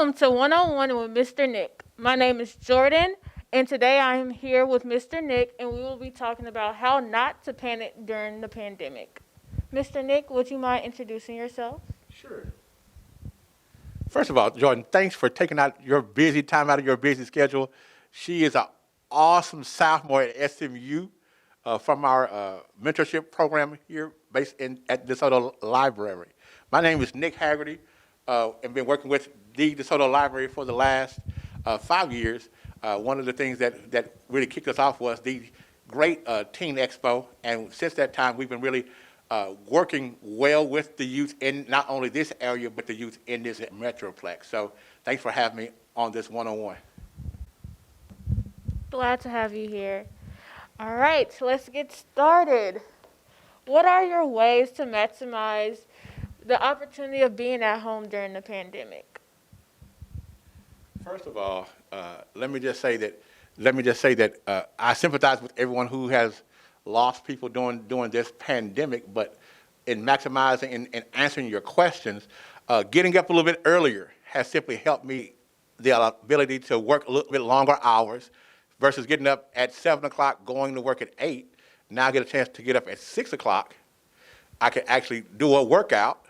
Welcome to One on One with Mr. Nick. My name is Jordyn, and today I am here with Mr. Nick, and we will be talking about how not to panic during the pandemic. Mr. Nick, would you mind introducing yourself? Sure. First of all, Jordyn, thanks for taking out your busy time out of your busy schedule. She is an awesome sophomore at SMU from our mentorship program here based at DeSoto Library. My name is Nick Haggerty and been working with the DeSoto Library for the last 5 years. One of the things that really kicked us off was the great Teen Expo, and since that time we've been really working well with the youth in not only this area, but the youth in this metroplex. So thanks for having me on this one-on-one. Glad to have you here. All right, so let's get started. What are your ways to maximize the opportunity of being at home during the pandemic? First of all, let me just say that I sympathize with everyone who has lost people during this pandemic, but in maximizing and answering your questions, getting up a little bit earlier has simply helped me the ability to work a little bit longer hours versus getting up at 7 o'clock, going to work at 8. Now I get a chance to get up at 6 o'clock. I can actually do a workout.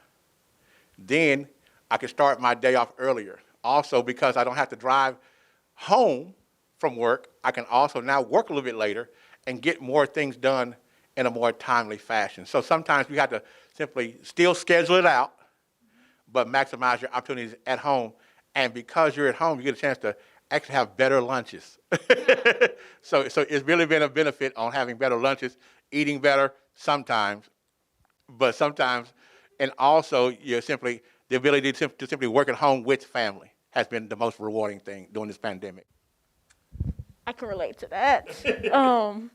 Then I can start my day off earlier. Also, because I don't have to drive home from work, I can also now work a little bit later and get more things done in a more timely fashion. So sometimes you have to simply still schedule it out, but maximize your opportunities at home. And because you're at home, you get a chance to actually have better lunches. So it's really been a benefit on having better lunches, eating better sometimes, but sometimes, and also the ability to simply work at home with family has been the most rewarding thing during this pandemic. I can relate to that. So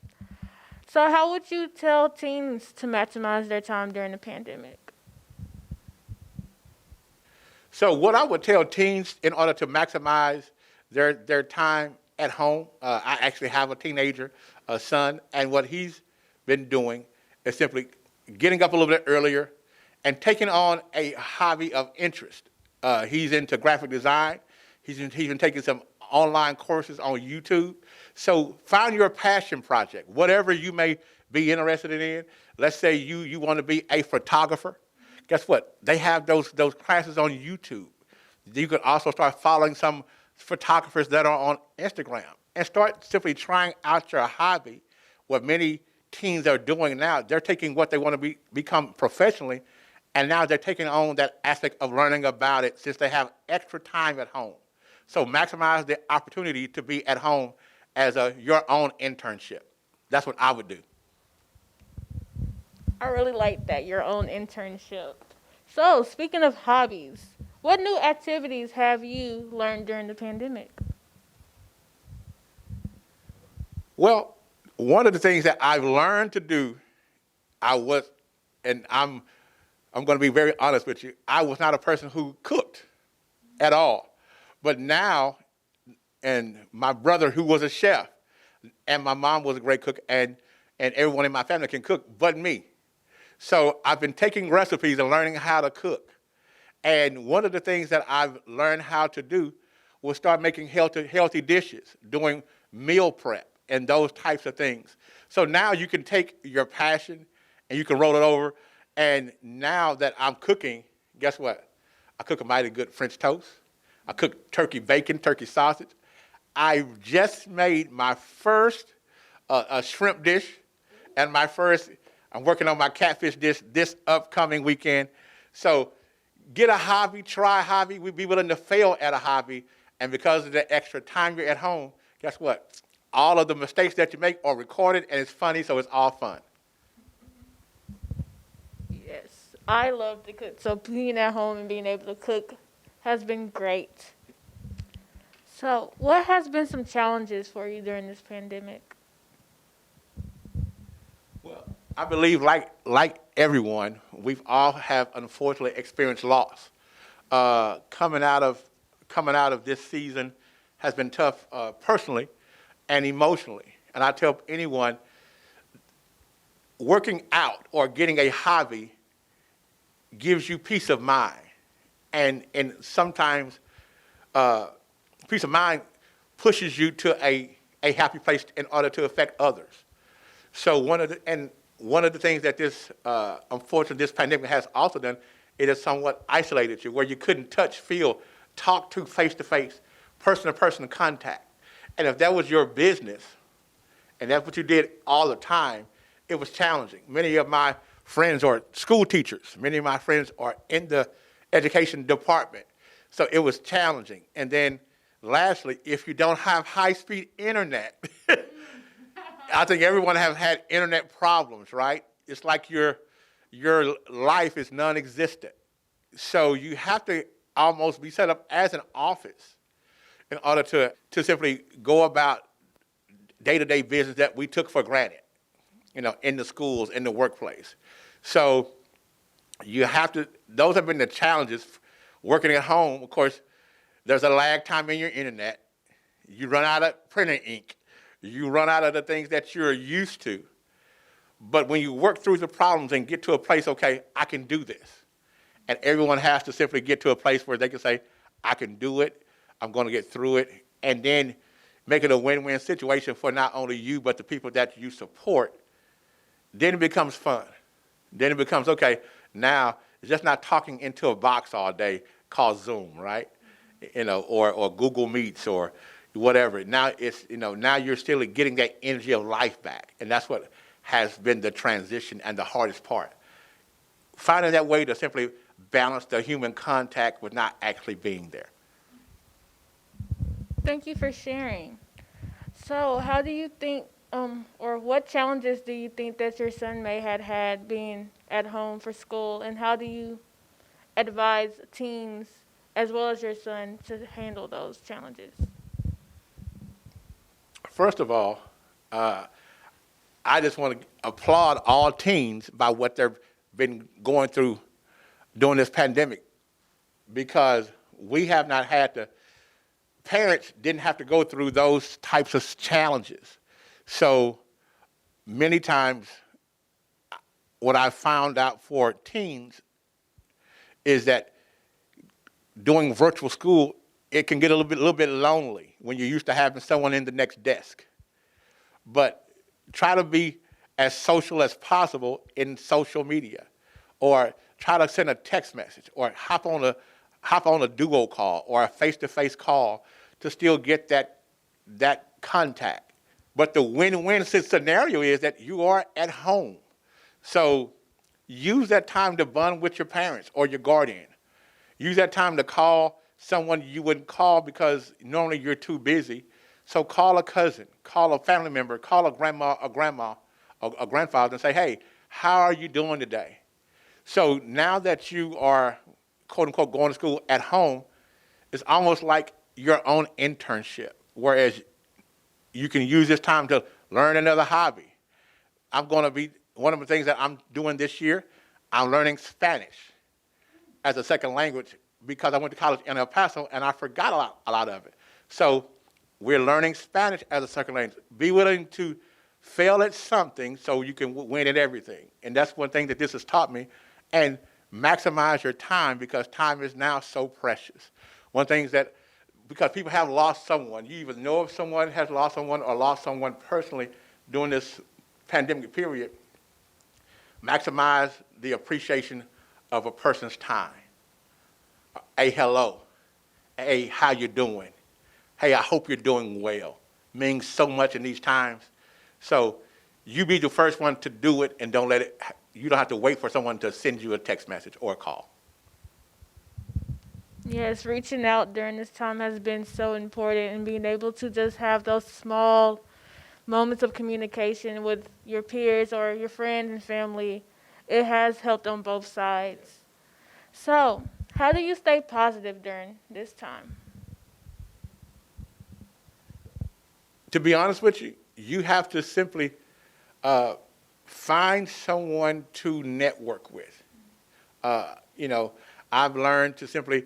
how would you tell teens to maximize their time during the pandemic? So what I would tell teens in order to maximize their time at home, I actually have a teenager, a son, and what he's been doing is simply getting up a little bit earlier and taking on a hobby of interest. He's into graphic design. He's been taking some online courses on YouTube. So find your passion project, whatever you may be interested in. Let's say you want to be a photographer. Guess what? They have those classes on YouTube. You can also start following some photographers that are on Instagram and start simply trying out your hobby. What many teens are doing now, they're taking what they want to become professionally, and now they're taking on that aspect of learning about it since they have extra time at home. So maximize the opportunity to be at home as your own internship. That's what I would do. I really like that, your own internship. So, speaking of hobbies, what new activities have you learned during the pandemic? Well, one of the things that I've learned to do, I'm going to be very honest with you, I was not a person who cooked at all. But now, and my brother who was a chef, and my mom was a great cook, and everyone in my family can cook but me. So I've been taking recipes and learning how to cook. And one of the things that I've learned how to do was start making healthy dishes, doing meal prep and those types of things. So now you can take your passion and you can roll it over. And now that I'm cooking, guess what? I cook a mighty good French toast. I cook turkey bacon, turkey sausage. I just made my first a shrimp dish, and I'm working on my catfish dish this upcoming weekend. So get a hobby, try a hobby. We'd be willing to fail at a hobby, and because of the extra time you're at home, guess what? All of the mistakes that you make are recorded, and it's funny, so it's all fun. Yes, I love to cook. So being at home and being able to cook has been great. So what has been some challenges for you during this pandemic? Well, I believe like everyone, we've all have unfortunately experienced loss. Coming out of this season has been tough personally and emotionally. And I tell anyone, working out or getting a hobby gives you peace of mind. And sometimes peace of mind pushes you to a happy place in order to affect others. So one of the things that this, unfortunately, this pandemic has also done, it has somewhat isolated you, where you couldn't touch, feel, talk to face-to-face, person-to-person contact. And if that was your business, and that's what you did all the time, it was challenging. Many of my friends are school teachers. Many of my friends are in the education department. So it was challenging. And then lastly, if you don't have high-speed internet, I think everyone has had internet problems, right? It's like your life is non-existent. So you have to almost be set up as an office in order to simply go about day-to-day business that we took for granted, in the schools, in the workplace. So you have to, those have been the challenges. Working at home, of course, there's a lag time in your internet. You run out of printer ink. You run out of the things that you're used to. But when you work through the problems and get to a place, okay, I can do this. And everyone has to simply get to a place where they can say, I can do it, I'm going to get through it, and then make it a win-win situation for not only you, but the people that you support. Then it becomes fun. Then it becomes, okay, now it's just not talking into a box all day called Zoom, right? Or Google Meets or whatever. Now it's, now you're still getting that energy of life back. And that's what has been the transition and the hardest part. Finding that way to simply balance the human contact with not actually being there. Thank you for sharing. So how do you think, or what challenges do you think that your son may have had being at home for school, and how do you advise teens as well as your son to handle those challenges? First of all, I just want to applaud all teens by what they've been going through during this pandemic, because we have not had to, parents didn't have to go through those types of challenges. So many times what I found out for teens is that doing virtual school, it can get a little bit lonely when you're used to having someone in the next desk. But try to be as social as possible in social media, or try to send a text message, or hop on a duo call or a face-to-face call to still get that contact. But the win-win scenario is that you are at home. So use that time to bond with your parents or your guardian. Use that time to call someone you wouldn't call because normally you're too busy. So call a cousin, call a family member, call a grandma, a grandfather, and say, hey, how are you doing today? So now that you are, quote unquote, going to school at home, it's almost like your own internship, whereas you can use this time to learn another hobby. One of the things that I'm doing this year, I'm learning Spanish as a second language because I went to college in El Paso and I forgot a lot of it. So we're learning Spanish as a second language. Be willing to fail at something so you can win at everything. And that's one thing that this has taught me. And maximize your time, because time is now so precious. One thing is that because people have lost someone, you even know if someone has lost someone or lost someone personally during this pandemic period, maximize the appreciation of a person's time. A hello, hey, how you doing? Hey, I hope you're doing well. Means so much in these times. So you be the first one to do it, and you don't have to wait for someone to send you a text message or a call. Yes, reaching out during this time has been so important, and being able to just have those small moments of communication with your peers or your friends and family, it has helped on both sides. So, how do you stay positive during this time? To be honest with you, you have to simply find someone to network with. I've learned to simply,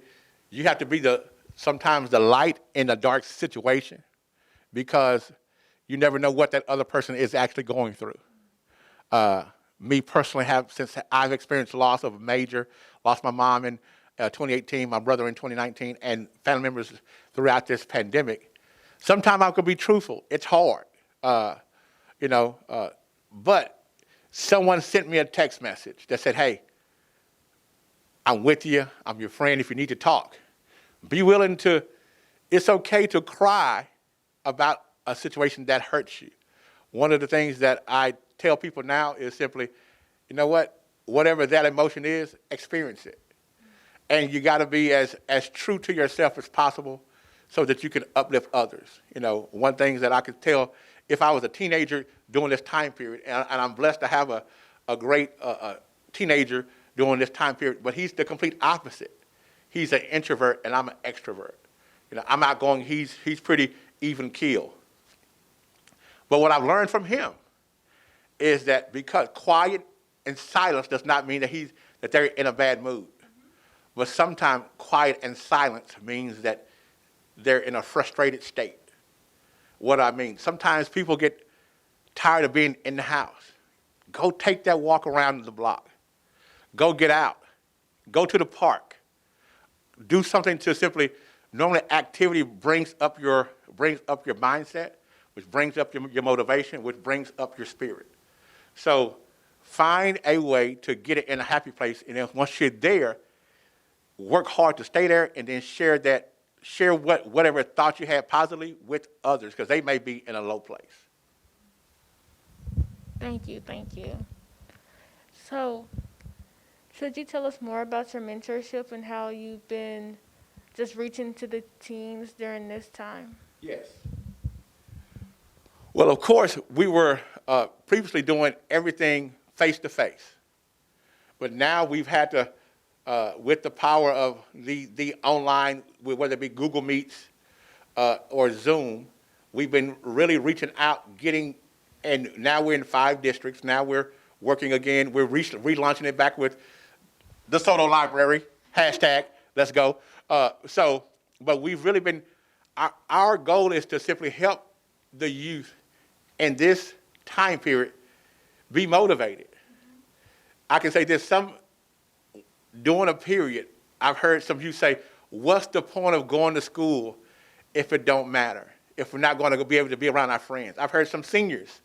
you have to be sometimes the light in a dark situation, because you never know what that other person is actually going through. Me personally, since I've experienced loss my mom in 2018, my brother in 2019, and family members throughout this pandemic. Sometimes I could be truthful. It's hard, you know, but someone sent me a text message that said, hey, I'm with you. I'm your friend if you need to talk. Be willing to, it's okay to cry about a situation that hurts you. One of the things that I tell people now is simply, you know what, whatever that emotion is, experience it. And you got to be as true to yourself as possible so that you can uplift others. You know, one thing that I could tell, if I was a teenager during this time period, and I'm blessed to have a great teenager during this time period, but he's the complete opposite. He's an introvert and I'm an extrovert. You know, I'm outgoing, he's pretty even keel. But what I've learned from him is that because quiet and silence does not mean that they're in a bad mood. But sometimes quiet and silence means that they're in a frustrated state. What I mean, sometimes people get tired of being in the house. Go take that walk around the block. Go get out. Go to the park. Do something to simply, normally activity brings up your mindset, which brings up your motivation, which brings up your spirit. So find a way to get it in a happy place, and then once you're there, work hard to stay there, and then share whatever thoughts you have positively with others, because they may be in a low place. Thank you. So, could you tell us more about your mentorship and how you've been just reaching to the teens during this time? Yes. Well, of course, we were previously doing everything face-to-face. But now we've had to, with the power of the online, whether it be Google Meets or Zoom, we've been really reaching out, and now we're in 5 districts. Now we're working again. We're relaunching it back with DeSoto Library, hashtag, let's go. But we've really been, our goal is to simply help the youth in this time period be motivated. I can say this, during a period, I've heard some of you say, what's the point of going to school if it don't matter, if we're not going to be able to be around our friends? I've heard some seniors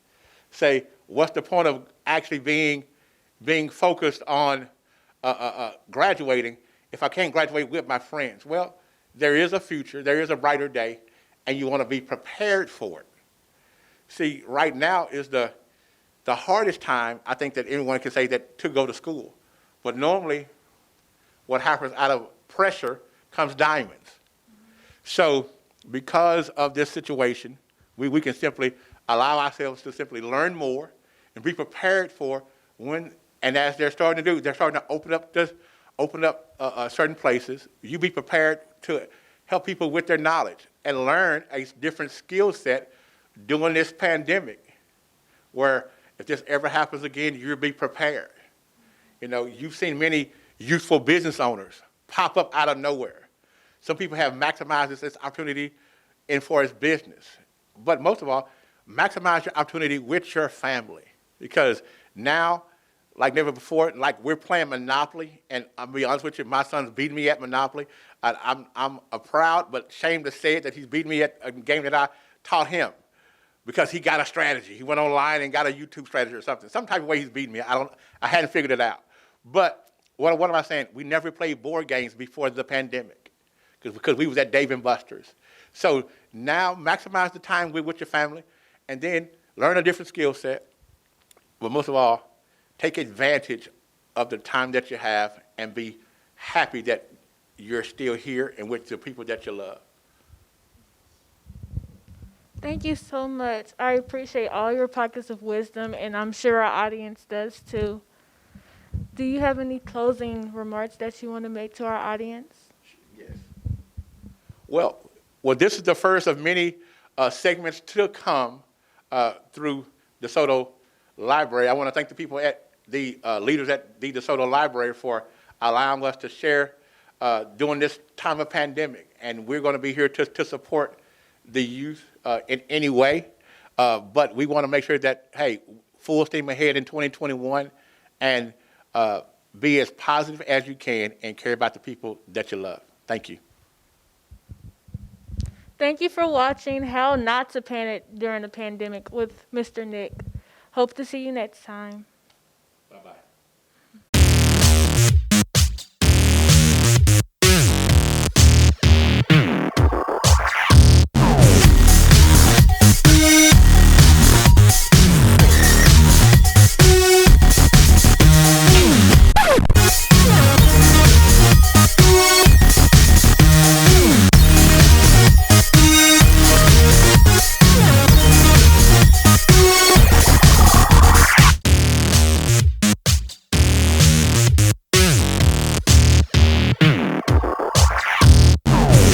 say, what's the point of actually being focused on graduating if I can't graduate with my friends? Well, there is a future, there is a brighter day, and you want to be prepared for it. See, right now is the hardest time, I think, that anyone can say that to go to school. But normally, what happens out of pressure comes diamonds. So because of this situation, we can simply allow ourselves to simply learn more and be prepared for when, and as they're starting to do, they're starting to open up certain places. You be prepared to help people with their knowledge and learn a different skill set during this pandemic, where if this ever happens again, you'll be prepared. You know, you've seen many youthful business owners pop up out of nowhere. Some people have maximized this opportunity for his business. But most of all, maximize your opportunity with your family. Because now, like never before, like we're playing Monopoly, and I'll be honest with you, my son's beating me at Monopoly. I'm proud but ashamed to say it that he's beating me at a game that I taught him, because he got a strategy. He went online and got a YouTube strategy or something. Some type of way he's beating me. I hadn't figured it out. But what am I saying? We never played board games before the pandemic because we was at Dave & Buster's. So now maximize the time with your family, and then learn a different skill set. But most of all, take advantage of the time that you have and be happy that you're still here and with the people that you love. Thank you so much. I appreciate all your pockets of wisdom, and I'm sure our audience does too. Do you have any closing remarks that you want to make to our audience? Yes. Well, this is the first of many segments to come through DeSoto Library. I want to thank the people at the leaders at the DeSoto Library for allowing us to share during this time of pandemic. And we're going to be here to support the youth in any way. But we want to make sure that, hey, full steam ahead in 2021 and be as positive as you can, and care about the people that you love. Thank you. Thank you for watching How Not to Panic During the Pandemic with Mr. Nick. Hope to see you next time. Bye-bye.